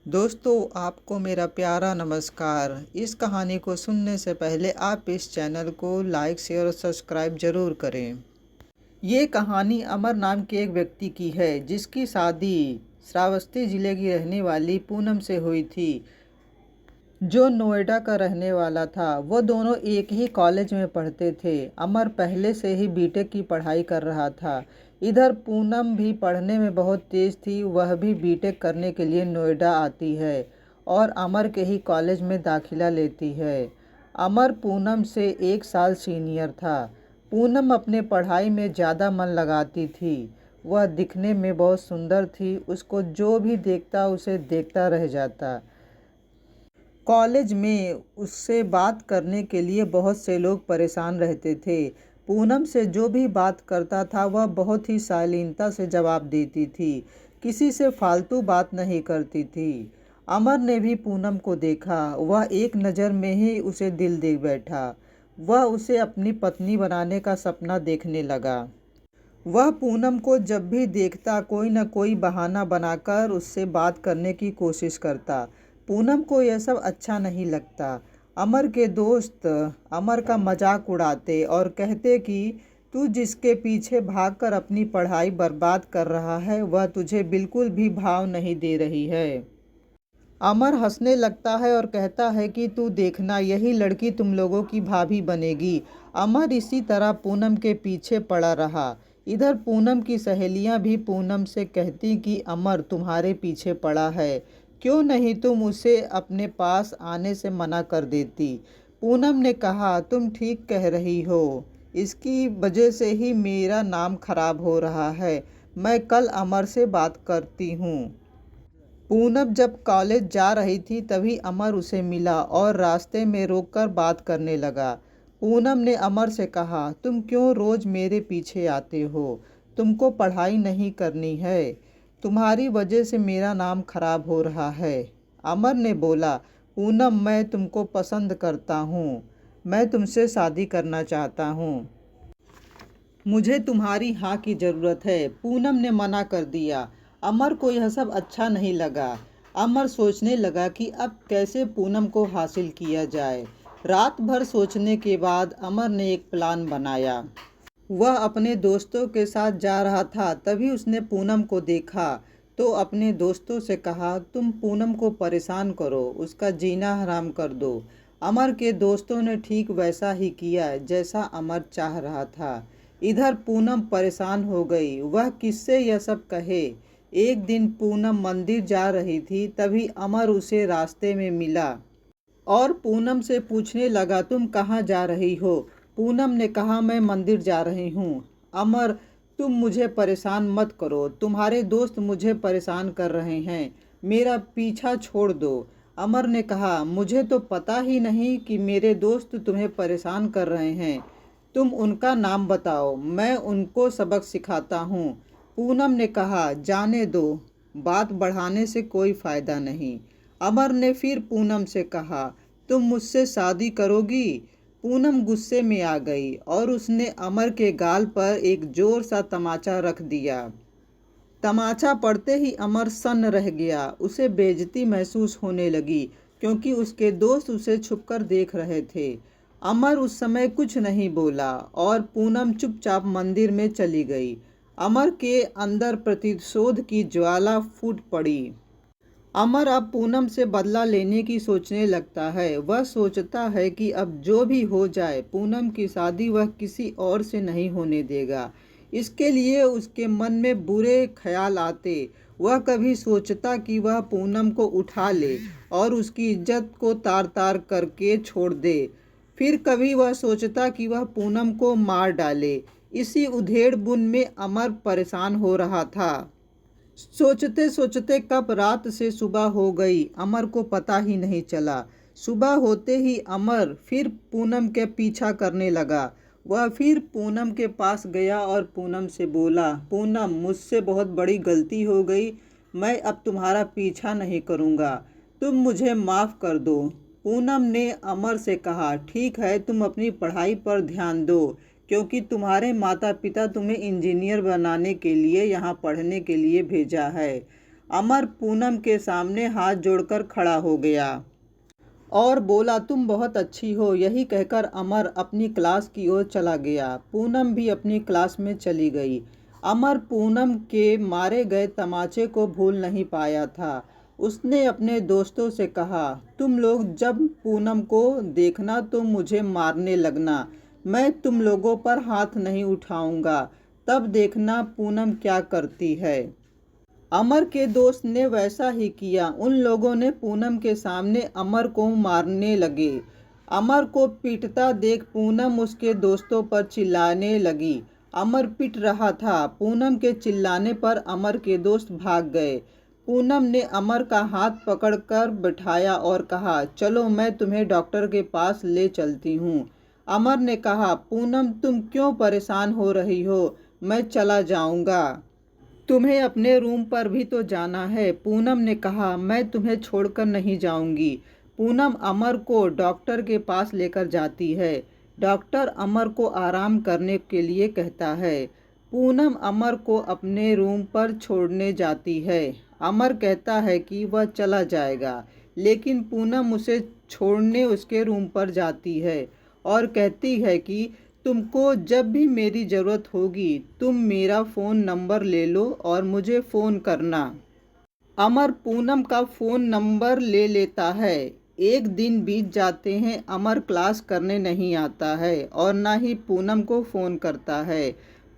दोस्तों, आपको मेरा प्यारा नमस्कार। इस कहानी को सुनने से पहले आप इस चैनल को लाइक, शेयर और सब्सक्राइब ज़रूर करें। ये कहानी अमर नाम के एक व्यक्ति की है, जिसकी शादी श्रावस्ती ज़िले की रहने वाली पूनम से हुई थी, जो नोएडा का रहने वाला था। वो दोनों एक ही कॉलेज में पढ़ते थे। अमर पहले से ही बीटेक की पढ़ाई कर रहा था। इधर पूनम भी पढ़ने में बहुत तेज़ थी। वह भी बीटेक करने के लिए नोएडा आती है और अमर के ही कॉलेज में दाखिला लेती है। अमर पूनम से 1 साल सीनियर था। पूनम अपने पढ़ाई में ज़्यादा मन लगाती थी। वह दिखने में बहुत सुंदर थी। उसको जो भी देखता उसे देखता रह जाता। कॉलेज में उससे बात करने के लिए बहुत से लोग परेशान रहते थे। पूनम से जो भी बात करता था वह बहुत ही शालीनता से जवाब देती थी। किसी से फालतू बात नहीं करती थी। अमर ने भी पूनम को देखा। वह एक नज़र में ही उसे दिल दे बैठा। वह उसे अपनी पत्नी बनाने का सपना देखने लगा। वह पूनम को जब भी देखता कोई न कोई बहाना बनाकर उससे बात करने की कोशिश करता। पूनम को यह सब अच्छा नहीं लगता। अमर के दोस्त अमर का मजाक उड़ाते और कहते कि तू जिसके पीछे भागकर अपनी पढ़ाई बर्बाद कर रहा है वह तुझे बिल्कुल भी भाव नहीं दे रही है। अमर हंसने लगता है और कहता है कि तू देखना, यही लड़की तुम लोगों की भाभी बनेगी। अमर इसी तरह पूनम के पीछे पड़ा रहा। इधर पूनम की सहेलियां भी पूनम से कहती कि अमर तुम्हारे पीछे पड़ा है, क्यों नहीं तुम उसे अपने पास आने से मना कर देती। पूनम ने कहा, तुम ठीक कह रही हो, इसकी वजह से ही मेरा नाम खराब हो रहा है। मैं कल अमर से बात करती हूँ। पूनम जब कॉलेज जा रही थी तभी अमर उसे मिला और रास्ते में रोककर बात करने लगा। पूनम ने अमर से कहा, तुम क्यों रोज़ मेरे पीछे आते हो? तुमको पढ़ाई नहीं करनी है? तुम्हारी वजह से मेरा नाम खराब हो रहा है। अमर ने बोला, पूनम मैं तुमको पसंद करता हूँ। मैं तुमसे शादी करना चाहता हूँ। मुझे तुम्हारी हाँ की ज़रूरत है। पूनम ने मना कर दिया। अमर को यह सब अच्छा नहीं लगा। अमर सोचने लगा कि अब कैसे पूनम को हासिल किया जाए। रात भर सोचने के बाद अमर ने एक प्लान बनाया। वह अपने दोस्तों के साथ जा रहा था, तभी उसने पूनम को देखा तो अपने दोस्तों से कहा, तुम पूनम को परेशान करो, उसका जीना हराम कर दो। अमर के दोस्तों ने ठीक वैसा ही किया जैसा अमर चाह रहा था। इधर पूनम परेशान हो गई। वह किससे यह सब कहे। एक दिन पूनम मंदिर जा रही थी, तभी अमर उसे रास्ते में मिला और पूनम से पूछने लगा, तुम कहाँ जा रही हो? पूनम ने कहा, मैं मंदिर जा रही हूँ। अमर, तुम मुझे परेशान मत करो, तुम्हारे दोस्त मुझे परेशान कर रहे हैं, मेरा पीछा छोड़ दो। अमर ने कहा, मुझे तो पता ही नहीं कि मेरे दोस्त तुम्हें परेशान कर रहे हैं। तुम उनका नाम बताओ, मैं उनको सबक सिखाता हूँ। पूनम ने कहा, जाने दो, बात बढ़ाने से कोई फ़ायदा नहीं। अमर ने फिर पूनम से कहा, तुम मुझसे शादी करोगी? पूनम गुस्से में आ गई और उसने अमर के गाल पर एक जोर सा तमाचा रख दिया। तमाचा पड़ते ही अमर सन्न रह गया। उसे बेइज्जती महसूस होने लगी क्योंकि उसके दोस्त उसे छुपकर देख रहे थे। अमर उस समय कुछ नहीं बोला और पूनम चुपचाप मंदिर में चली गई। अमर के अंदर प्रतिशोध की ज्वाला फूट पड़ी। अमर अब पूनम से बदला लेने की सोचने लगता है। वह सोचता है कि अब जो भी हो जाए पूनम की शादी वह किसी और से नहीं होने देगा। इसके लिए उसके मन में बुरे ख्याल आते। वह कभी सोचता कि वह पूनम को उठा ले और उसकी इज्जत को तार तार करके छोड़ दे। फिर कभी वह सोचता कि वह पूनम को मार डाले। इसी उधेड़ बुन में अमर परेशान हो रहा था। सोचते सोचते कब रात से सुबह हो गई, अमर को पता ही नहीं चला। सुबह होते ही अमर फिर पूनम के पीछा करने लगा। वह फिर पूनम के पास गया और पूनम से बोला, पूनम मुझसे बहुत बड़ी गलती हो गई, मैं अब तुम्हारा पीछा नहीं करूँगा, तुम मुझे माफ़ कर दो। पूनम ने अमर से कहा, ठीक है, तुम अपनी पढ़ाई पर ध्यान दो, क्योंकि तुम्हारे माता पिता तुम्हें इंजीनियर बनाने के लिए यहाँ पढ़ने के लिए भेजा है। अमर पूनम के सामने हाथ जोड़कर खड़ा हो गया और बोला, तुम बहुत अच्छी हो। यही कहकर अमर अपनी क्लास की ओर चला गया। पूनम भी अपनी क्लास में चली गई। अमर पूनम के मारे गए तमाचे को भूल नहीं पाया था। उसने अपने दोस्तों से कहा, तुम लोग जब पूनम को देखना तो मुझे मारने लगना। मैं तुम लोगों पर हाथ नहीं उठाऊंगा। तब देखना पूनम क्या करती है। अमर के दोस्त ने वैसा ही किया। उन लोगों ने पूनम के सामने अमर को मारने लगे। अमर को पीटता देख पूनम उसके दोस्तों पर चिल्लाने लगी। अमर पिट रहा था। पूनम के चिल्लाने पर अमर के दोस्त भाग गए। पूनम ने अमर का हाथ पकड़कर बिठाया और कहा, चलो मैं तुम्हें डॉक्टर के पास ले चलती हूँ। अमर ने कहा, पूनम तुम क्यों परेशान हो रही हो, मैं चला जाऊँगा। तुम्हें अपने रूम पर भी तो जाना है। पूनम ने कहा, मैं तुम्हें छोड़कर नहीं जाऊंगी। पूनम अमर को डॉक्टर के पास लेकर जाती है। डॉक्टर अमर को आराम करने के लिए कहता है। पूनम अमर को अपने रूम पर छोड़ने जाती है। अमर कहता है कि वह चला जाएगा, लेकिन पूनम उसे छोड़ने उसके रूम पर जाती है और कहती है कि तुमको जब भी मेरी ज़रूरत होगी तुम मेरा फ़ोन नंबर ले लो और मुझे फ़ोन करना। अमर पूनम का फ़ोन नंबर ले लेता है। एक दिन बीत जाते हैं। अमर क्लास करने नहीं आता है और ना ही पूनम को फ़ोन करता है।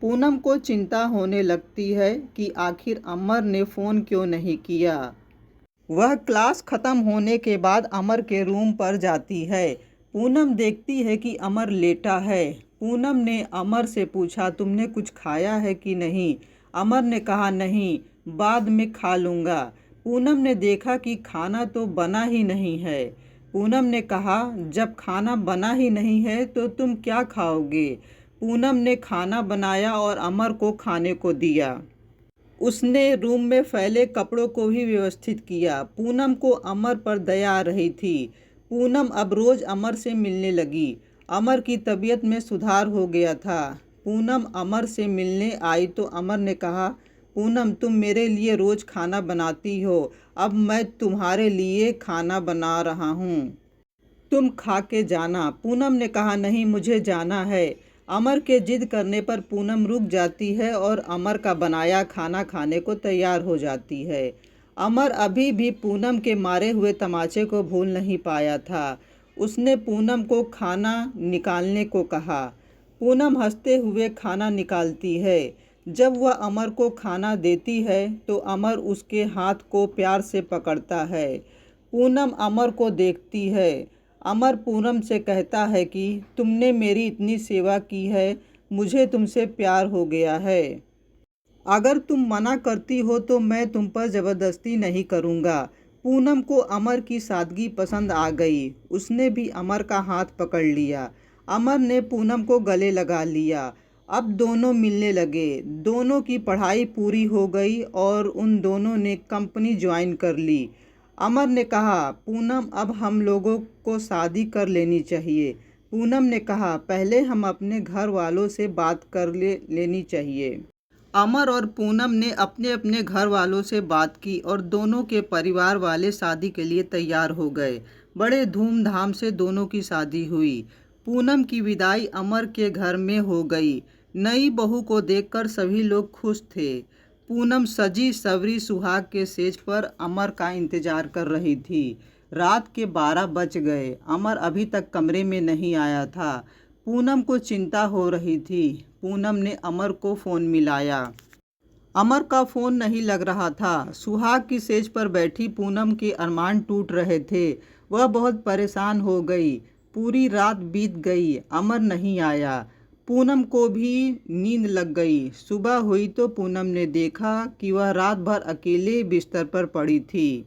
पूनम को चिंता होने लगती है कि आखिर अमर ने फ़ोन क्यों नहीं किया। वह क्लास खत्म होने के बाद अमर के रूम पर जाती है। पूनम देखती है कि अमर लेटा है। पूनम ने अमर से पूछा, तुमने कुछ खाया है कि नहीं। अमर ने कहा, नहीं, बाद में खा लूँगा। पूनम ने देखा कि खाना तो बना ही नहीं है। पूनम ने कहा, जब खाना बना ही नहीं है तो तुम क्या खाओगे। पूनम ने खाना बनाया और अमर को खाने को दिया। उसने रूम में फैले कपड़ों को भी व्यवस्थित किया। पूनम को अमर पर दया आ रही थी। पूनम अब रोज़ अमर से मिलने लगी। अमर की तबीयत में सुधार हो गया था। पूनम अमर से मिलने आई तो अमर ने कहा, पूनम तुम मेरे लिए रोज़ खाना बनाती हो, अब मैं तुम्हारे लिए खाना बना रहा हूँ, तुम खा के जाना। पूनम ने कहा, नहीं, मुझे जाना है। अमर के जिद करने पर पूनम रुक जाती है और अमर का बनाया खाना खाने को तैयार हो जाती है। अमर अभी भी पूनम के मारे हुए तमाचे को भूल नहीं पाया था। उसने पूनम को खाना निकालने को कहा। पूनम हंसते हुए खाना निकालती है। जब वह अमर को खाना देती है तो अमर उसके हाथ को प्यार से पकड़ता है। पूनम अमर को देखती है। अमर पूनम से कहता है कि तुमने मेरी इतनी सेवा की है, मुझे तुमसे प्यार हो गया है। अगर तुम मना करती हो तो मैं तुम पर ज़बरदस्ती नहीं करूँगा। पूनम को अमर की सादगी पसंद आ गई। उसने भी अमर का हाथ पकड़ लिया। अमर ने पूनम को गले लगा लिया। अब दोनों मिलने लगे। दोनों की पढ़ाई पूरी हो गई और उन दोनों ने कंपनी ज्वाइन कर ली। अमर ने कहा, पूनम अब हम लोगों को शादी कर लेनी चाहिए। पूनम ने कहा, पहले हम अपने घर वालों से बात कर लेनी चाहिए। अमर और पूनम ने अपने अपने घर वालों से बात की और दोनों के परिवार वाले शादी के लिए तैयार हो गए। बड़े धूमधाम से दोनों की शादी हुई। पूनम की विदाई अमर के घर में हो गई। नई बहू को देखकर सभी लोग खुश थे। पूनम सजी सवरी सुहाग के सेज पर अमर का इंतजार कर रही थी। रात के 12 बज गए। अमर अभी तक कमरे में नहीं आया था। पूनम को चिंता हो रही थी। पूनम ने अमर को फ़ोन मिलाया। अमर का फ़ोन नहीं लग रहा था। सुहाग की सेज पर बैठी पूनम के अरमान टूट रहे थे। वह बहुत परेशान हो गई। पूरी रात बीत गई, अमर नहीं आया। पूनम को भी नींद लग गई। सुबह हुई तो पूनम ने देखा कि वह रात भर अकेले बिस्तर पर पड़ी थी।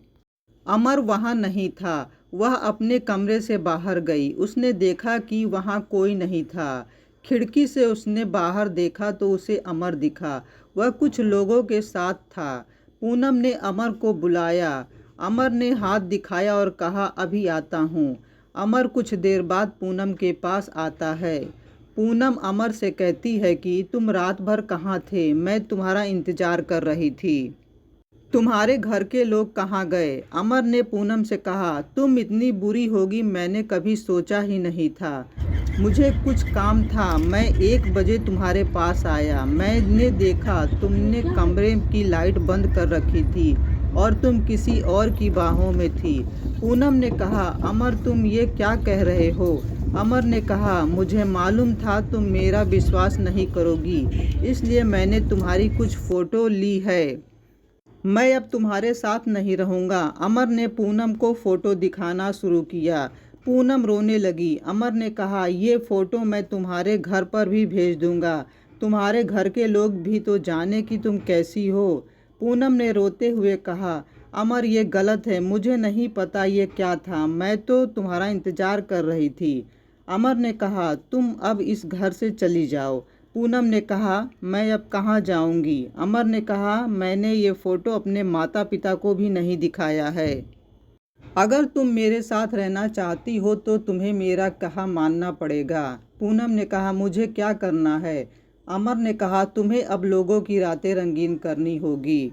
अमर वहाँ नहीं था। वह अपने कमरे से बाहर गई। उसने देखा कि वहाँ कोई नहीं था। खिड़की से उसने बाहर देखा तो उसे अमर दिखा। वह कुछ लोगों के साथ था। पूनम ने अमर को बुलाया। अमर ने हाथ दिखाया और कहा, अभी आता हूँ। अमर कुछ देर बाद पूनम के पास आता है। पूनम अमर से कहती है कि तुम रात भर कहाँ थे, मैं तुम्हारा इंतज़ार कर रही थी। तुम्हारे घर के लोग कहाँ गए? अमर ने पूनम से कहा, तुम इतनी बुरी होगी मैंने कभी सोचा ही नहीं था। मुझे कुछ काम था, मैं 1 बजे तुम्हारे पास आया। मैंने देखा तुमने कमरे की लाइट बंद कर रखी थी और तुम किसी और की बाहों में थी। पूनम ने कहा, अमर तुम ये क्या कह रहे हो? अमर ने कहा, मुझे मालूम था तुम मेरा विश्वास नहीं करोगी, इसलिए मैंने तुम्हारी कुछ फ़ोटो ली है। मैं अब तुम्हारे साथ नहीं रहूँगा। अमर ने पूनम को फ़ोटो दिखाना शुरू किया। पूनम रोने लगी। अमर ने कहा, ये फ़ोटो मैं तुम्हारे घर पर भी भेज दूँगा। तुम्हारे घर के लोग भी तो जाने कि तुम कैसी हो। पूनम ने रोते हुए कहा, अमर ये गलत है, मुझे नहीं पता ये क्या था, मैं तो तुम्हारा इंतज़ार कर रही थी। अमर ने कहा, तुम अब इस घर से चली जाओ। पूनम ने कहा, मैं अब कहाँ जाऊँगी? अमर ने कहा, मैंने ये फ़ोटो अपने माता पिता को भी नहीं दिखाया है। अगर तुम मेरे साथ रहना चाहती हो तो तुम्हें मेरा कहा मानना पड़ेगा। पूनम ने कहा, मुझे क्या करना है? अमर ने कहा, तुम्हें अब लोगों की रातें रंगीन करनी होगी।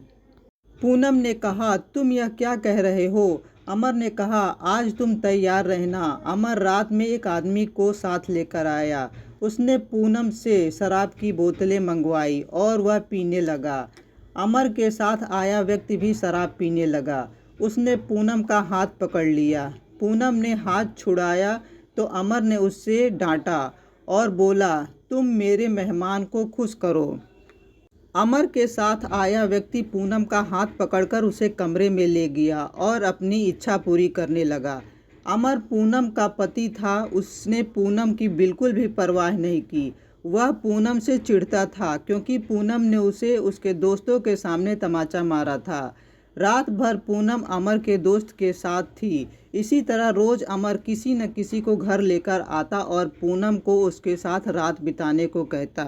पूनम ने कहा, तुम यह क्या कह रहे हो? अमर ने कहा, आज तुम तैयार रहना। अमर रात में एक आदमी को साथ लेकर आया। उसने पूनम से शराब की बोतलें मंगवाई और वह पीने लगा। अमर के साथ आया व्यक्ति भी शराब पीने लगा। उसने पूनम का हाथ पकड़ लिया। पूनम ने हाथ छुड़ाया तो अमर ने उससे डांटा और बोला, तुम मेरे मेहमान को खुश करो। अमर के साथ आया व्यक्ति पूनम का हाथ पकड़कर उसे कमरे में ले गया और अपनी इच्छा पूरी करने लगा। अमर पूनम का पति था, उसने पूनम की बिल्कुल भी परवाह नहीं की। वह पूनम से चिढ़ता था क्योंकि पूनम ने उसे उसके दोस्तों के सामने तमाचा मारा था। रात भर पूनम अमर के दोस्त के साथ थी। इसी तरह रोज अमर किसी न किसी को घर लेकर आता और पूनम को उसके साथ रात बिताने को कहता।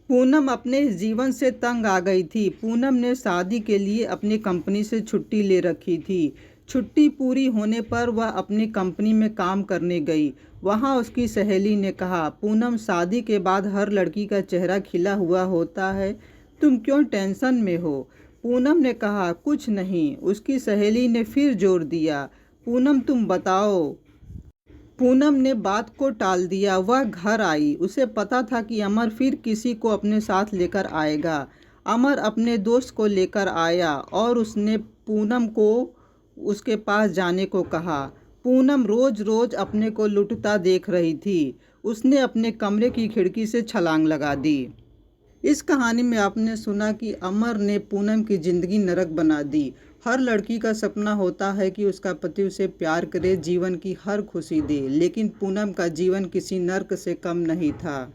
पूनम अपने इस जीवन से तंग आ गई थी। पूनम ने शादी के लिए अपनी कंपनी से छुट्टी ले रखी थी। छुट्टी पूरी होने पर वह अपनी कंपनी में काम करने गई। वहां उसकी सहेली ने कहा, पूनम शादी के बाद हर लड़की का चेहरा खिला हुआ होता है, तुम क्यों टेंशन में हो? पूनम ने कहा, कुछ नहीं। उसकी सहेली ने फिर जोर दिया, पूनम तुम बताओ। पूनम ने बात को टाल दिया। वह घर आई। उसे पता था कि अमर फिर किसी को अपने साथ लेकर आएगा। अमर अपने दोस्त को लेकर आया और उसने पूनम को उसके पास जाने को कहा। पूनम रोज रोज अपने को लुटता देख रही थी। उसने अपने कमरे की खिड़की से छलांग लगा दी। इस कहानी में आपने सुना कि अमर ने पूनम की ज़िंदगी नरक बना दी। हर लड़की का सपना होता है कि उसका पति उसे प्यार करे, जीवन की हर खुशी दे, लेकिन पूनम का जीवन किसी नर्क से कम नहीं था।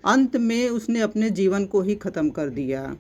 अंत में उसने अपने जीवन को ही ख़त्म कर दिया।